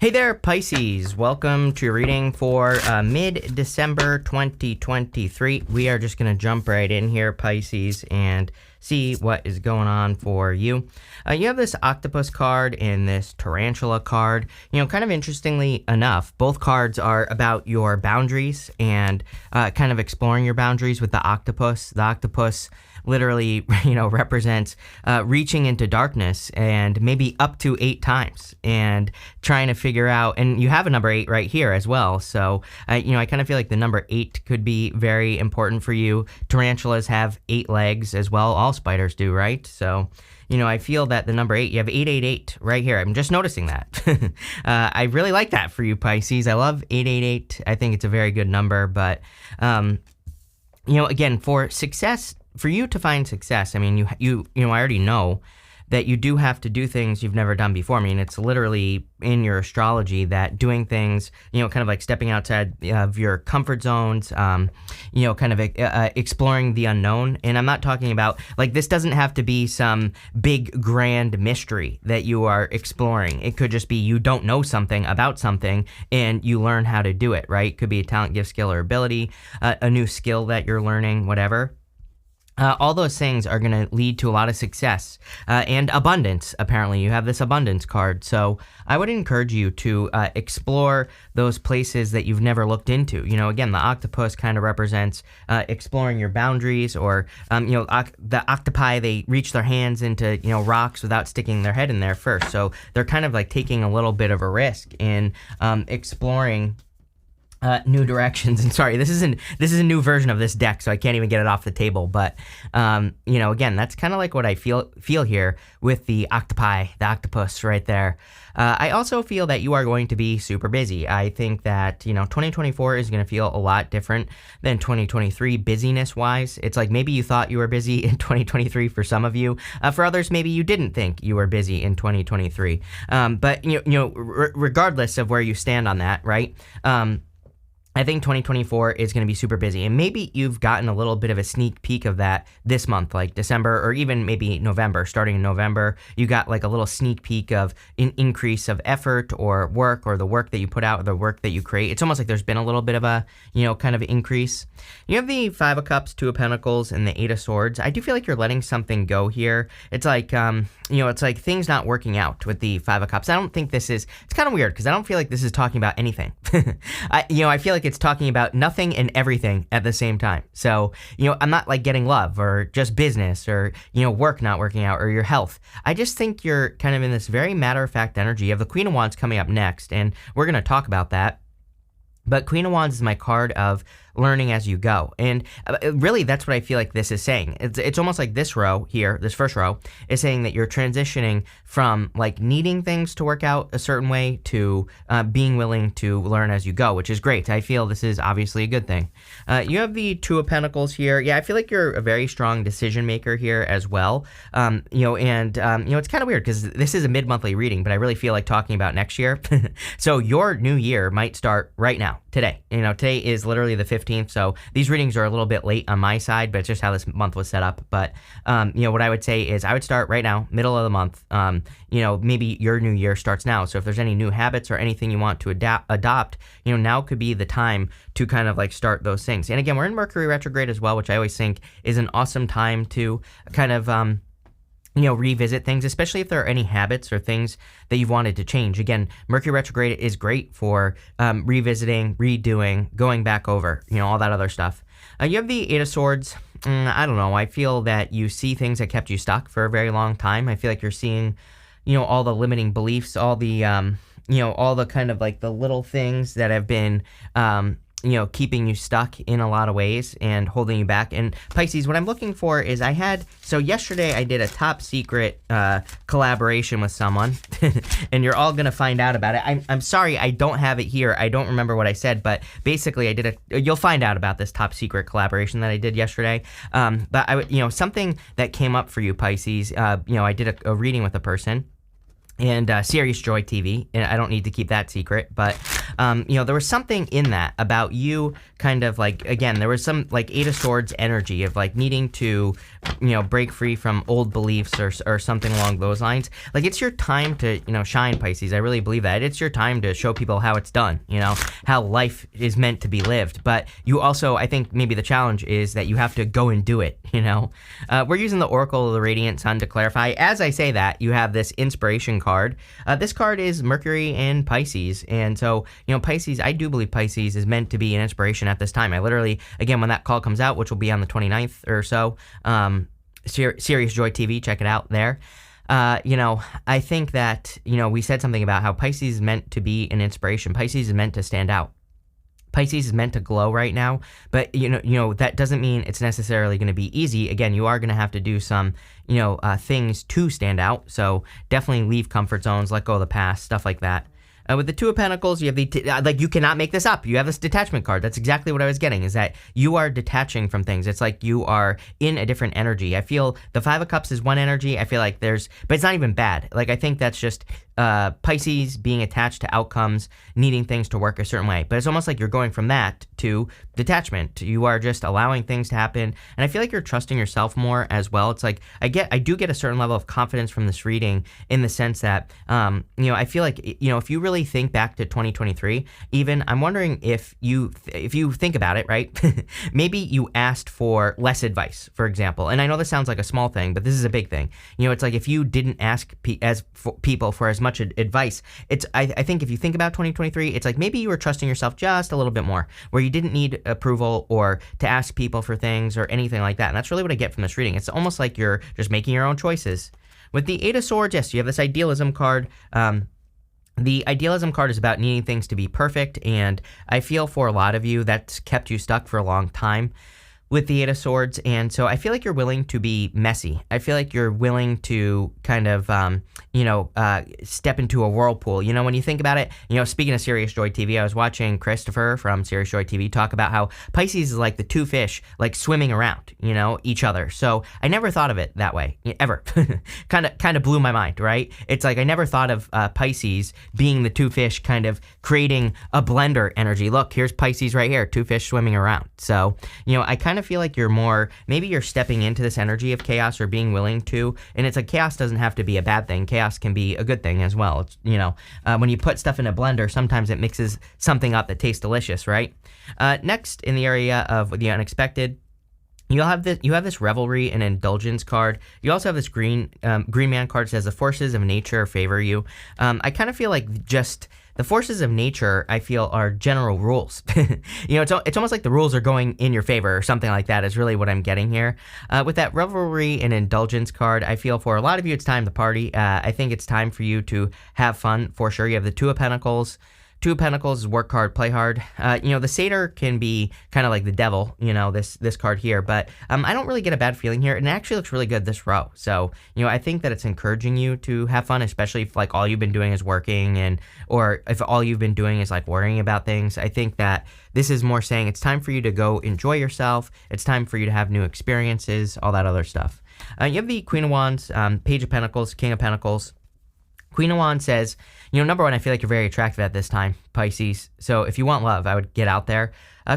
Hey there, Pisces. Welcome to your reading for mid-December 2023. We are just going to jump right in here, Pisces, and see what is going on for you. You have this octopus card and this tarantula card. Kind of interestingly enough, both cards are about your boundaries and kind of exploring your boundaries with the octopus. The octopus literally, represents reaching into darkness and maybe up to 8 times and trying to figure out, and you have a number 8 right here as well. So, I kind of feel like the number 8 could be very important for you. Tarantulas have 8 legs as well. All spiders do, right? So, I feel that the number 8, you have 888 right here. I'm just noticing that. I really like that for you, Pisces. I love 888. I think it's a very good number, but, again, for success, for you to find success, I mean, I already know that you do have to do things you've never done before. I mean, it's literally in your astrology that doing things, kind of like stepping outside of your comfort zones, kind of exploring the unknown. And I'm not talking about, like, this doesn't have to be some big, grand mystery that you are exploring. It could just be you don't know something about something and you learn how to do it, right? Could be a talent, gift, skill, or ability, a new skill that you're learning, whatever. All those things are going to lead to a lot of success and abundance. Apparently, you have this abundance card. So I would encourage you to explore those places that you've never looked into. Again, the octopus kind of represents exploring your boundaries, or, the octopi, they reach their hands into, rocks without sticking their head in there first. So they're kind of like taking a little bit of a risk in exploring new directions. And sorry, this is a new version of this deck, so I can't even get it off the table. But again, that's kind of like what I feel here with the octopi, the octopus right there. I also feel that you are going to be super busy. I think that 2024 is going to feel a lot different than 2023 busyness wise. It's like maybe you thought you were busy in 2023 for some of you. For others, maybe you didn't think you were busy in 2023. But regardless of where you stand on that, right? I think 2024 is going to be super busy, and maybe you've gotten a little bit of a sneak peek of that this month, like December, or even maybe November. Starting in November, you got like a little sneak peek of an increase of effort or work, or the work that you put out, or the work that you create. It's almost like there's been a little bit of a, kind of increase. You have the 5 of Cups, 2 of Pentacles, and the 8 of Swords. I do feel like you're letting something go here. It's like, it's like things not working out with the 5 of Cups. I don't think it's kind of weird because I don't feel like this is talking about anything. I feel like it's talking about nothing and everything at the same time. So, I'm not like getting love or just business or, work not working out or your health. I just think you're kind of in this very matter-of-fact energy. You have the Queen of Wands coming up next, and we're going to talk about that. But Queen of Wands is my card of learning as you go. And really, that's what I feel like this is saying. It's almost like this row here, this first row, is saying that you're transitioning from like needing things to work out a certain way to being willing to learn as you go, which is great. I feel this is obviously a good thing. You have the 2 of Pentacles here. Yeah, I feel like you're a very strong decision maker here as well. It's kind of weird because this is a mid-monthly reading, but I really feel like talking about next year. So your new year might start right now, today. Today is literally the 15th. So these readings are a little bit late on my side, but it's just how this month was set up. But, what I would say is I would start right now, middle of the month. Maybe your new year starts now. So if there's any new habits or anything you want to adopt, now could be the time to kind of like start those things. And again, we're in Mercury retrograde as well, which I always think is an awesome time to kind of, revisit things, especially if there are any habits or things that you've wanted to change. Again, Mercury retrograde is great for revisiting, redoing, going back over, all that other stuff. You have the 8 of Swords. I don't know. I feel that you see things that kept you stuck for a very long time. I feel like you're seeing, all the limiting beliefs, all the, all the kind of like the little things that have been, keeping you stuck in a lot of ways and holding you back. And Pisces, what I'm looking for is so yesterday I did a top secret collaboration with someone and you're all going to find out about it. I'm sorry, I don't have it here. I don't remember what I said, but basically you'll find out about this top secret collaboration that I did yesterday. But something that came up for you, Pisces, I did a reading with a person. and Serious Joy TV. And I don't need to keep that secret, but there was something in that about you kind of like, again, there was some like Eight of Swords energy of like needing to, break free from old beliefs or something along those lines. Like it's your time to, shine, Pisces. I really believe that. It's your time to show people how it's done, how life is meant to be lived. But you also, I think maybe the challenge is that you have to go and do it, We're using the Oracle of the Radiant Sun to clarify. As I say that, you have this inspiration card. This card is Mercury in Pisces. And so, Pisces, I do believe Pisces is meant to be an inspiration at this time. I literally, again, when that call comes out, which will be on the 29th or so, Serious Joy TV, check it out there. I think that, we said something about how Pisces is meant to be an inspiration. Pisces is meant to stand out. Pisces is meant to glow right now, but that doesn't mean it's necessarily going to be easy. Again, you are going to have to do some, things to stand out. So definitely leave comfort zones, let go of the past, stuff like that. With the Two of Pentacles, you have you cannot make this up. You have this detachment card. That's exactly what I was getting, is that you are detaching from things. It's like you are in a different energy. I feel the Five of Cups is one energy. I feel like but it's not even bad. Like, I think that's just Pisces being attached to outcomes, needing things to work a certain way. But it's almost like you're going from that to detachment. You are just allowing things to happen. And I feel like you're trusting yourself more as well. It's like, I do get a certain level of confidence from this reading, in the sense that, I feel like, if you really think back to 2023, even, I'm wondering if you think about it, right? Maybe you asked for less advice, for example. And I know this sounds like a small thing, but this is a big thing. It's like if you didn't ask people for as much advice, I think if you think about 2023, it's like maybe you were trusting yourself just a little bit more, where you didn't need approval or to ask people for things or anything like that. And that's really what I get from this reading. It's almost like you're just making your own choices. With the Eight of Swords, yes, you have this idealism card. The idealism card is about needing things to be perfect, and I feel for a lot of you that's kept you stuck for a long time with the Eight of Swords. And so I feel like you're willing to be messy. I feel like you're willing to kind of, step into a whirlpool. When you think about it, speaking of Serious Joy TV, I was watching Christopher from Serious Joy TV talk about how Pisces is like the two fish, like swimming around, each other. So I never thought of it that way, ever. kind of blew my mind, right? It's like I never thought of Pisces being the two fish kind of creating a blender energy. Look, here's Pisces right here, two fish swimming around. So, I kind of feel like maybe you're stepping into this energy of chaos, or being willing to, and it's like chaos doesn't have to be a bad thing. Chaos can be a good thing as well. It's, when you put stuff in a blender, sometimes it mixes something up that tastes delicious, right? Next, in the area of the unexpected, you have this Revelry and Indulgence card. You also have this green man card that says the forces of nature favor you. I kind of feel like just the forces of nature, I feel, are general rules. It's almost like the rules are going in your favor, or something like that is really what I'm getting here. With that Revelry and Indulgence card, I feel for a lot of you, it's time to party. I think it's time for you to have fun, for sure. You have the Two of Pentacles. Two of Pentacles is work hard, play hard. The Satyr can be kind of like the devil, this card here, but I don't really get a bad feeling here, and it actually looks really good, this row. So, I think that it's encouraging you to have fun, especially if like all you've been doing is working, or if all you've been doing is like worrying about things. I think that this is more saying it's time for you to go enjoy yourself. It's time for you to have new experiences, all that other stuff. You have the Queen of Wands, Page of Pentacles, King of Pentacles. Queen of Wands says, number one, I feel like you're very attractive at this time, Pisces. So if you want love, I would get out there.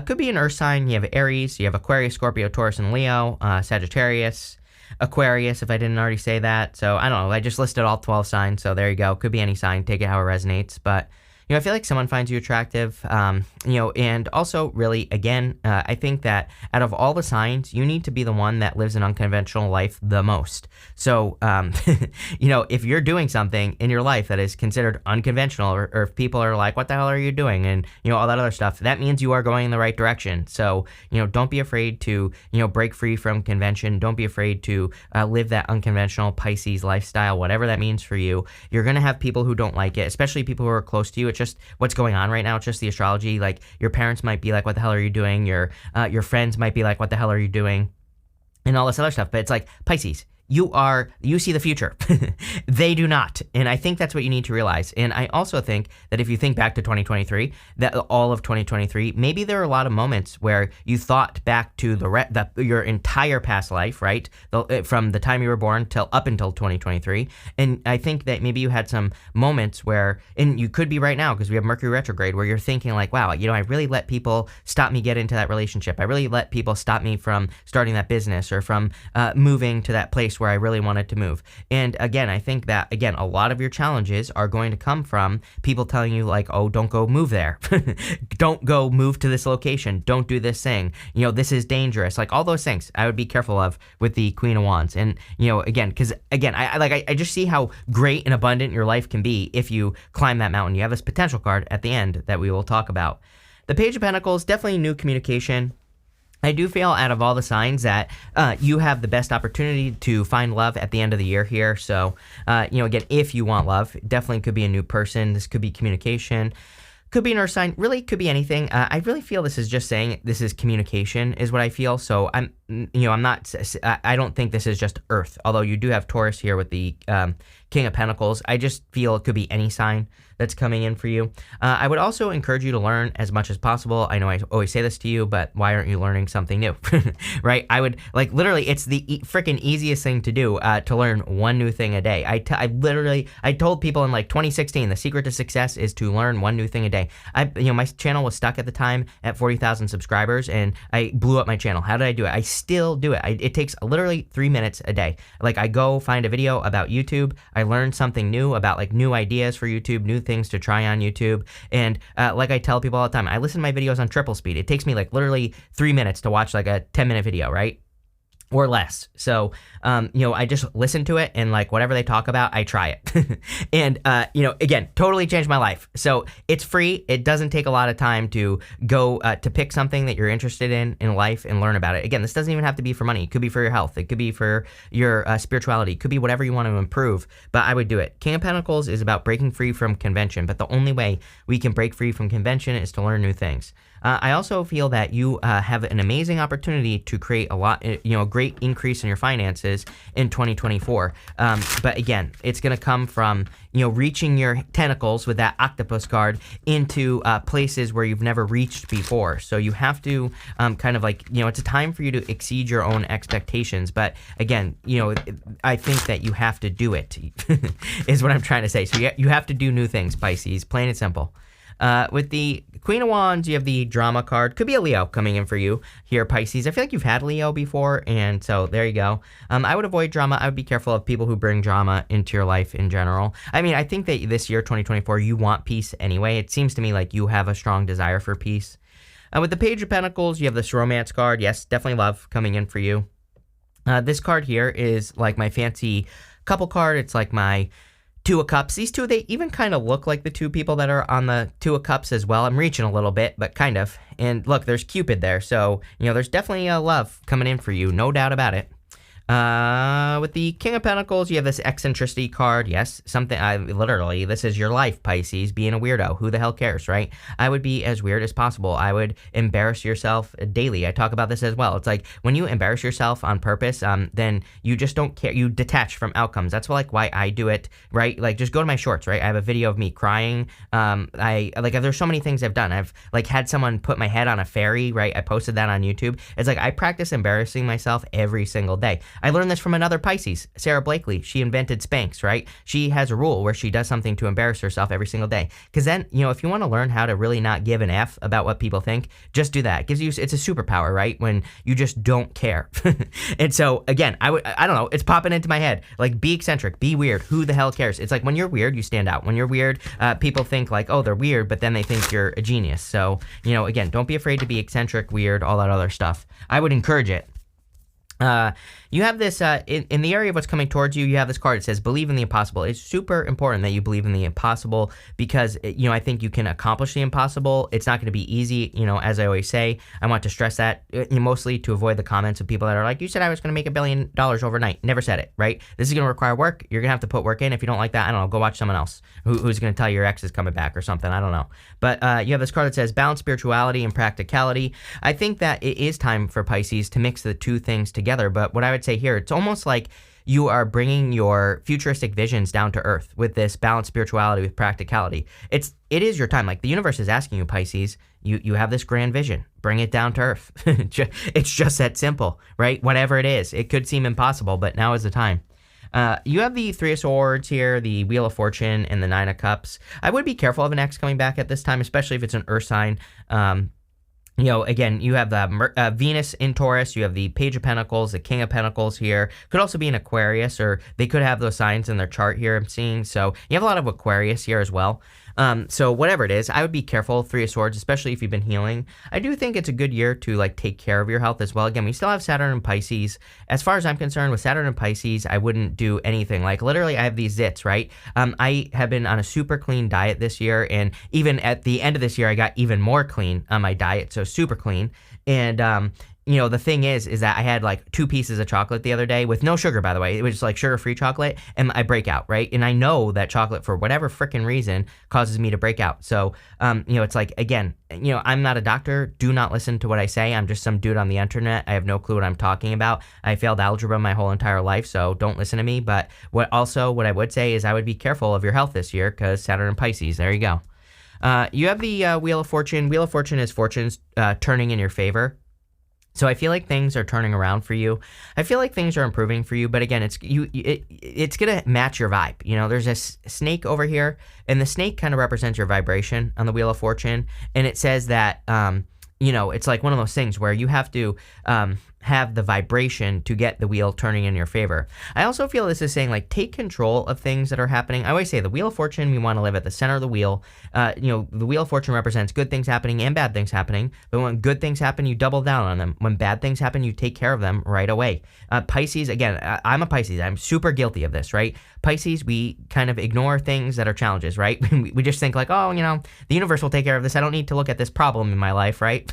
Could be an earth sign. You have Aries, you have Aquarius, Scorpio, Taurus, and Leo, Sagittarius, Aquarius, if I didn't already say that. So I don't know. I just listed all 12 signs. So there you go. Could be any sign. Take it how it resonates. But I feel like someone finds you attractive, and also really, again, I think that out of all the signs, you need to be the one that lives an unconventional life the most. So, if you're doing something in your life that is considered unconventional, or if people are like, what the hell are you doing? And, all that other stuff, that means you are going in the right direction. So, don't be afraid to, break free from convention. Don't be afraid to live that unconventional Pisces lifestyle, whatever that means for you. You're going to have people who don't like it, especially people who are close to you. It's just what's going on right now. It's just the astrology. Like, your parents might be like, what the hell are you doing? Your friends might be like, what the hell are you doing? And all this other stuff. But it's like, Pisces, you see the future. They do not. And I think that's what you need to realize. And I also think that if you think back to 2023, that all of 2023, maybe there are a lot of moments where you thought back to your entire past life, right? From the time you were born till up until 2023. And I think that maybe you had some moments where, and you could be right now because we have Mercury retrograde, where you're thinking like, wow, I really let people stop me get into that relationship. I really let people stop me from starting that business or from moving to that place where I really wanted to move. And again, I think that, again, a lot of your challenges are going to come from people telling you like, oh, don't go move there. Don't go move to this location. Don't do this thing. This is dangerous. Like all those things I would be careful of with the Queen of Wands. And, again, because again, I just see how great and abundant your life can be if you climb that mountain. You have this potential card at the end that we will talk about. The Page of Pentacles, definitely new communication. I do feel out of all the signs that you have the best opportunity to find love at the end of the year here. So, again, if you want love, definitely could be a new person. This could be communication. Could be an earth sign. Really could be anything. I really feel this is just saying this is communication is what I feel. So I don't think this is just earth. Although you do have Taurus here with the King of Pentacles. I just feel it could be any sign that's coming in for you. I would also encourage you to learn as much as possible. I know I always say this to you, but why aren't you learning something new? Right? I would literally, it's the freaking easiest thing to do to learn one new thing a day. I told people in 2016, the secret to success is to learn one new thing a day. My channel was stuck at the time at 40,000 subscribers and I blew up my channel. How did I do it? I still do it. It takes literally 3 minutes a day. I go find a video about YouTube. I learn something new about new ideas for YouTube, new things to try on YouTube. And like I tell people all the time, I listen to my videos on triple speed. It takes me literally 3 minutes to watch a 10-minute video, right? Or less. So, I just listen to it and whatever they talk about, I try it. And, again, totally changed my life. So it's free. It doesn't take a lot of time to go to pick something that you're interested in life and learn about it. Again, this doesn't even have to be for money. It could be for your health. It could be for your spirituality. It could be whatever you want to improve, but I would do it. King of Pentacles is about breaking free from convention, but the only way we can break free from convention is to learn new things. I also feel that you have an amazing opportunity to create a great increase in your finances in 2024. But again, it's going to come from, reaching your tentacles with that octopus card into places where you've never reached before. So you have to it's a time for you to exceed your own expectations. But again, I think that you have to do it is what I'm trying to say. So you have to do new things, Pisces, plain and simple. With the Queen of Wands, you have the drama card. Could be a Leo coming in for you here, Pisces. I feel like you've had Leo before, and so there you go. I would avoid drama. I would be careful of people who bring drama into your life in general. I mean, I think that this year, 2024, you want peace anyway. It seems to me like you have a strong desire for peace. With the Page of Pentacles, you have this romance card. Yes, definitely love coming in for you. This card here is my fancy couple card. It's my Two of Cups. These two, they even kind of look like the two people that are on the Two of Cups as well. I'm reaching a little bit, but kind of. And look, there's Cupid there. So, there's definitely a love coming in for you. No doubt about it. With the King of Pentacles, you have this eccentricity card. Yes, literally, this is your life, Pisces, being a weirdo. Who the hell cares, right? I would be as weird as possible. I would embarrass yourself daily. I talk about this as well. It's when you embarrass yourself on purpose, then you just don't care. You detach from outcomes. That's why I do it, right? Just go to my shorts, right? I have a video of me crying. There's so many things I've done. I've had someone put my head on a ferry, right? I posted that on YouTube. It's I practice embarrassing myself every single day. I learned this from another Pisces, Sarah Blakely. She invented Spanx, right? She has a rule where she does something to embarrass herself every single day. Because then, if you want to learn how to really not give an F about what people think, just do that. It's a superpower, right? When you just don't care. And so, again, I don't know, it's popping into my head. Be eccentric, be weird. Who the hell cares? It's when you're weird, you stand out. When you're weird, people think oh, they're weird, but then they think you're a genius. So, again, don't be afraid to be eccentric, weird, all that other stuff. I would encourage it. You have this, in the area of what's coming towards you, you have this card. It says, believe in the impossible. It's super important that you believe in the impossible because, I think you can accomplish the impossible. It's not going to be easy, as I always say. I want to stress that mostly to avoid the comments of people that are you said I was going to make $1 billion overnight. Never said it, right? This is going to require work. You're going to have to put work in. If you don't like that, I don't know, go watch someone else who's going to tell you your ex is coming back or something. I don't know. But you have this card that says, balance spirituality and practicality. I think that it is time for Pisces to mix the two things together. But what I would say here, it's almost you are bringing your futuristic visions down to earth with this balanced spirituality with practicality. It is your time. Like the universe is asking you, Pisces, you have this grand vision. Bring it down to earth. It's just that simple, right? Whatever it is. It could seem impossible, but now is the time. You have the Three of Swords here, the Wheel of Fortune, and the Nine of Cups. I would be careful of an ex coming back at this time, especially if it's an earth sign. Again, you have the Venus in Taurus, you have the Page of Pentacles, the King of Pentacles here. Could also be an Aquarius, or they could have those signs in their chart here I'm seeing. So you have a lot of Aquarius here as well. So whatever it is, I would be careful, Three of Swords, especially if you've been healing. I do think it's a good year to like take care of your health as well. Again, we still have Saturn and Pisces. As far as I'm concerned, with Saturn and Pisces, I wouldn't do anything. Like literally, I have these zits, right? I have been on a super clean diet this year, and even at the end of this year, I got even more clean on my diet, so super clean. And the thing is that I had like 2 pieces of chocolate the other day with no sugar, by the way. It was like sugar-free chocolate, and I break out, right? And I know that chocolate, for whatever freaking reason, causes me to break out. So, it's like, again, I'm not a doctor. Do not listen to what I say. I'm just some dude on the internet. I have no clue what I'm talking about. I failed algebra my whole entire life, so don't listen to me. But what I would say is I would be careful of your health this year, because Saturn and Pisces, there you go. You have the Wheel of Fortune. Wheel of Fortune is fortunes turning in your favor. So I feel like things are turning around for you. I feel like things are improving for you, but again, it's gonna match your vibe. There's a snake over here, and the snake kind of represents your vibration on the Wheel of Fortune, and it says that it's like one of those things where you have to have the vibration to get the wheel turning in your favor. I also feel this is saying, like, take control of things that are happening. I always say the Wheel of Fortune, we want to live at the center of the wheel. The Wheel of Fortune represents good things happening and bad things happening, but when good things happen, you double down on them. When bad things happen, you take care of them right away. Pisces, again, I'm a Pisces. I'm super guilty of this, right? Pisces, we kind of ignore things that are challenges, right? We just think like, the universe will take care of this. I don't need to look at this problem in my life, right?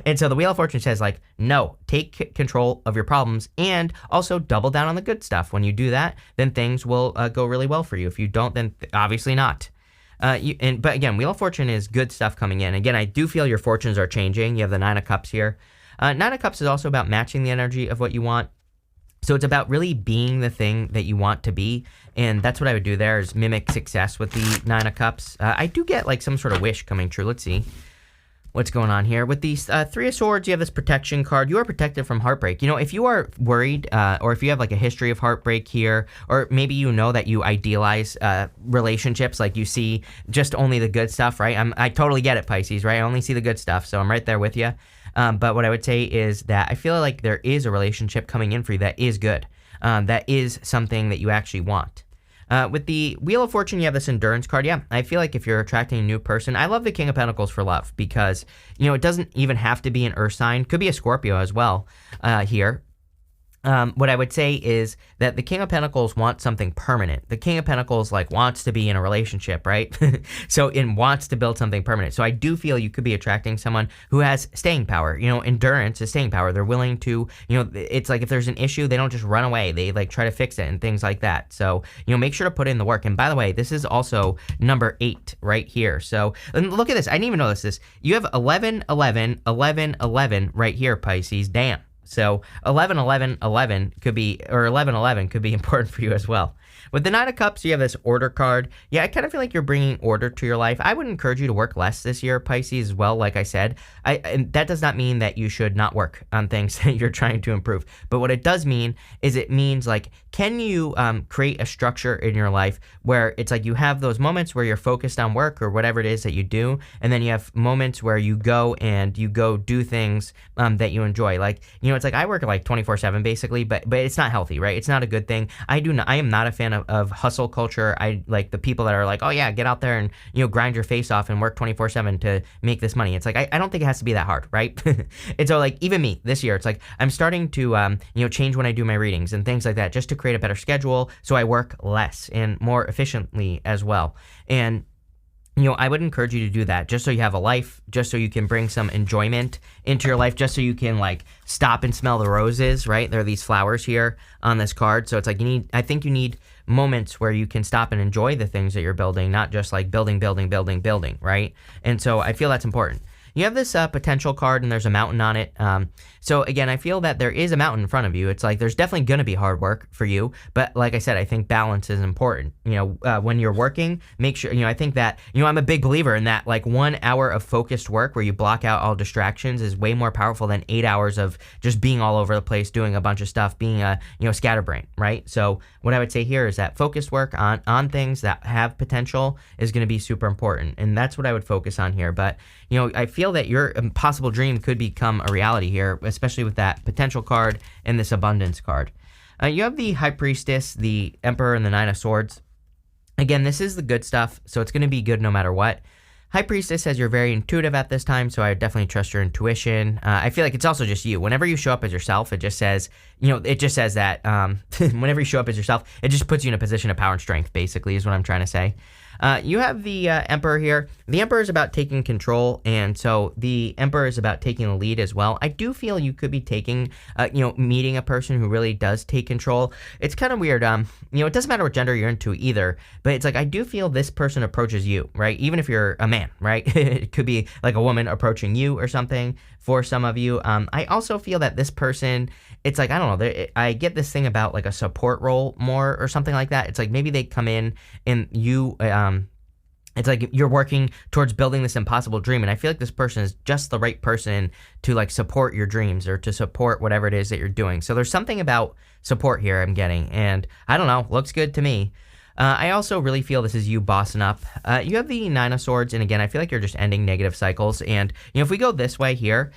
And so the Wheel of Fortune says, like, no, take control of your problems and also double down on the good stuff. When you do that, then things will go really well for you. If you don't, then obviously not. But again, Wheel of Fortune is good stuff coming in. Again, I do feel your fortunes are changing. You have the Nine of Cups here. Nine of Cups is also about matching the energy of what you want. So it's about really being the thing that you want to be. And that's what I would do there, is mimic success with the Nine of Cups. I do get like some sort of wish coming true. Let's see what's going on here. With these Three of Swords, you have this protection card. You are protected from heartbreak. If you are worried, or if you have like a history of heartbreak here, or maybe that you idealize relationships, like you see just only the good stuff, right? I totally get it, Pisces, right? I only see the good stuff, so I'm right there with you. But what I would say is that I feel like there is a relationship coming in for you that is good, that is something that you actually want. With the Wheel of Fortune, you have this endurance card. Yeah, I feel like if you're attracting a new person, I love the King of Pentacles for love, because, it doesn't even have to be an earth sign. Could be a Scorpio as well here. What I would say is that the King of Pentacles wants something permanent. The King of Pentacles wants to be in a relationship, right? So it wants to build something permanent. So I do feel you could be attracting someone who has staying power. Endurance is staying power. They're willing to, it's like if there's an issue, they don't just run away. They try to fix it and things like that. So, make sure to put in the work. And by the way, this is also number 8 right here. So and look at this. I didn't even notice this. You have 11, 11, 11, 11 right here, Pisces. Damn. So 11, 11, 11 could be, or 11, 11 could be important for you as well. With the Nine of Cups, you have this order card. Yeah, I kind of feel like you're bringing order to your life. I would encourage you to work less this year, Pisces, as well, like I said. And that does not mean that you should not work on things that you're trying to improve. But what it does mean is it means, can you create a structure in your life where it's like you have those moments where you're focused on work or whatever it is that you do, and then you have moments where you go do things that you enjoy. It's like I work 24/7 basically, but it's not healthy, right? It's not a good thing. I am not a fan of hustle culture. I like the people that are like, oh yeah, get out there and grind your face off and work 24/7 to make this money. It's like I don't think it has to be that hard, right? And so even me this year, it's like I'm starting to change when I do my readings and things like that, just to create a better schedule so I work less and more efficiently as well. And I would encourage you to do that just so you have a life, just so you can bring some enjoyment into your life, just so you can stop and smell the roses, right? There are these flowers here on this card. So it's like I think you need moments where you can stop and enjoy the things that you're building, not just building, right? And so I feel that's important. You have this potential card, and there's a mountain on it. So again, I feel that there is a mountain in front of you. It's like there's definitely going to be hard work for you, but like I said, I think balance is important. When you're working, make sure, I think that, I'm a big believer in that, like 1 hour of focused work where you block out all distractions is way more powerful than 8 hours of just being all over the place, doing a bunch of stuff, being a, scatterbrain, right? So what I would say here is that focused work on things that have potential is going to be super important. And that's what I would focus on here. But, I feel that your impossible dream could become a reality here, especially with that potential card and this abundance card. You have the High Priestess, the Emperor, and the Nine of Swords. Again, this is the good stuff, so it's going to be good no matter what. High Priestess says you're very intuitive at this time, so I would definitely trust your intuition. I feel like it's also just you. Whenever you show up as yourself, it just says, that whenever you show up as yourself, it just puts you in a position of power and strength, basically, is what I'm trying to say. You have the Emperor here. The Emperor is about taking control, and so the Emperor is about taking the lead as well. I do feel you could be taking, meeting a person who really does take control. It's kind of weird. It doesn't matter what gender you're into either, but it's like I do feel this person approaches you, right? Even if you're a man, right? It could be like a woman approaching you or something for some of you. I also feel that this person, it's like, I don't know, I get this thing about like a support role more or something like that. It's like maybe they come in and you, it's like you're working towards building this impossible dream, and I feel like this person is just the right person to like support your dreams or to support whatever it is that you're doing. So there's something about support here I'm getting, and I don't know, looks good to me. I also really feel this is you bossing up. You have the Nine of Swords, and again, I feel like you're just ending negative cycles. And, if we go this way here,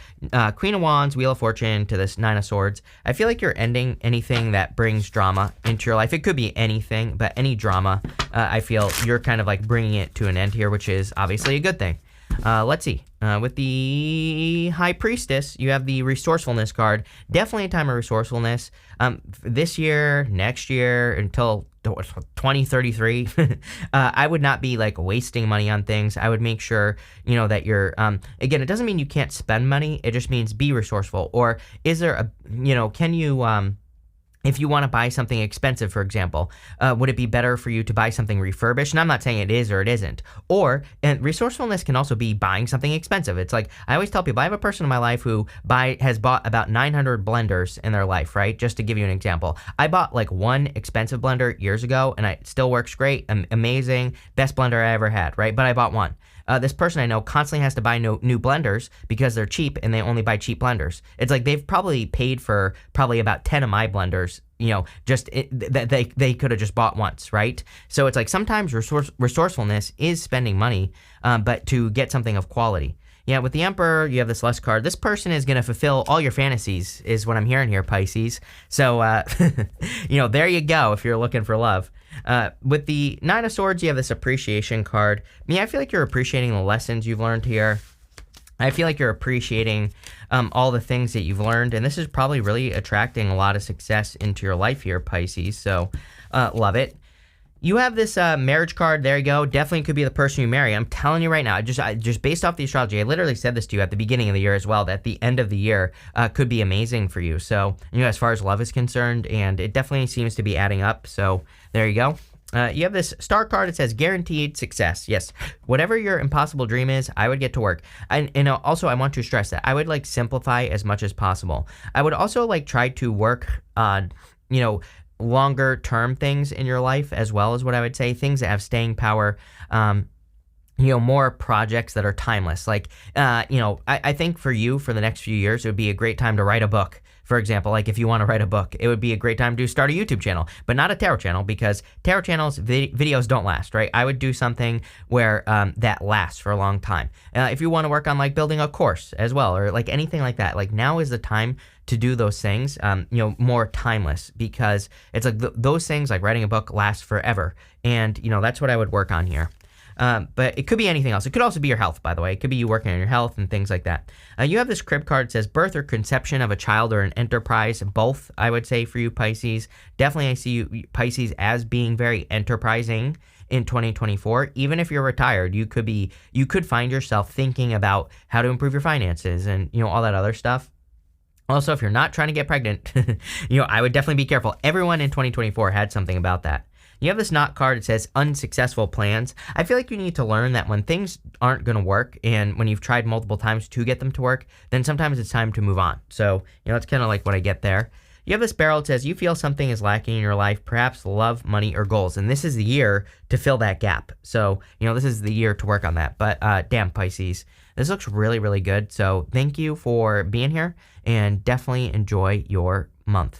Queen of Wands, Wheel of Fortune to this Nine of Swords, I feel like you're ending anything that brings drama into your life. It could be anything, but any drama, I feel you're kind of like bringing it to an end here, which is obviously a good thing. Let's see. With the High Priestess, you have the resourcefulness card. Definitely a time of resourcefulness. This year, next year, until 2033, I would not be like wasting money on things. I would make sure, that you're, again, it doesn't mean you can't spend money. It just means be resourceful. Or is there a, can you, if you want to buy something expensive, for example, would it be better for you to buy something refurbished? And I'm not saying it is or it isn't. And resourcefulness can also be buying something expensive. It's like, I always tell people, I have a person in my life who has bought about 900 blenders in their life, right? Just to give you an example. I bought like one expensive blender years ago, and it still works great, amazing, best blender I ever had, right? But I bought one. This person I know constantly has to buy new blenders because they're cheap and they only buy cheap blenders. It's like they've probably paid for probably about 10 of my blenders, that they could have just bought once, right? So it's like sometimes resourcefulness is spending money, but to get something of quality. Yeah, with the Emperor, you have this lust card. This person is going to fulfill all your fantasies, is what I'm hearing here, Pisces. So, there you go if you're looking for love. With the Nine of Swords, you have this appreciation card. I feel like you're appreciating the lessons you've learned here. I feel like you're appreciating all the things that you've learned, and this is probably really attracting a lot of success into your life here, Pisces. So, love it. You have this marriage card. There you go. Definitely could be the person you marry. I'm telling you right now, just based off the astrology, I literally said this to you at the beginning of the year as well, that the end of the year could be amazing for you. So, as far as love is concerned, and it definitely seems to be adding up. So, there you go. You have this star card. It says guaranteed success. Yes, whatever your impossible dream is, I would get to work. And also, I want to stress that I would like simplify as much as possible. I would also like try to work on, longer term things in your life as well, as what I would say, things that have staying power, more projects that are timeless. Like, I think for you, for the next few years, it would be a great time to write a book. For example, like if you want to write a book, it would be a great time to start a YouTube channel, but not a tarot channel, because tarot channels, videos don't last, right? I would do something where that lasts for a long time. If you want to work on like building a course as well, or like anything like that, like now is the time to do those things, more timeless, because it's like those things like writing a book last forever. And, that's what I would work on here. But it could be anything else. It could also be your health, by the way. It could be you working on your health and things like that. You have this crib card that says birth or conception of a child or an enterprise. Both, I would say, for you, Pisces. Definitely, I see you, Pisces, as being very enterprising in 2024. Even if you're retired, you could find yourself thinking about how to improve your finances and, all that other stuff. Also, if you're not trying to get pregnant, I would definitely be careful. Everyone in 2024 had something about that. You have this knot card. It says unsuccessful plans. I feel like you need to learn that when things aren't going to work and when you've tried multiple times to get them to work, then sometimes it's time to move on. So, that's kind of like what I get there. You have this barrel that says you feel something is lacking in your life, perhaps love, money, or goals. And this is the year to fill that gap. So, this is the year to work on that. But damn, Pisces, this looks really, really good. So thank you for being here and definitely enjoy your month.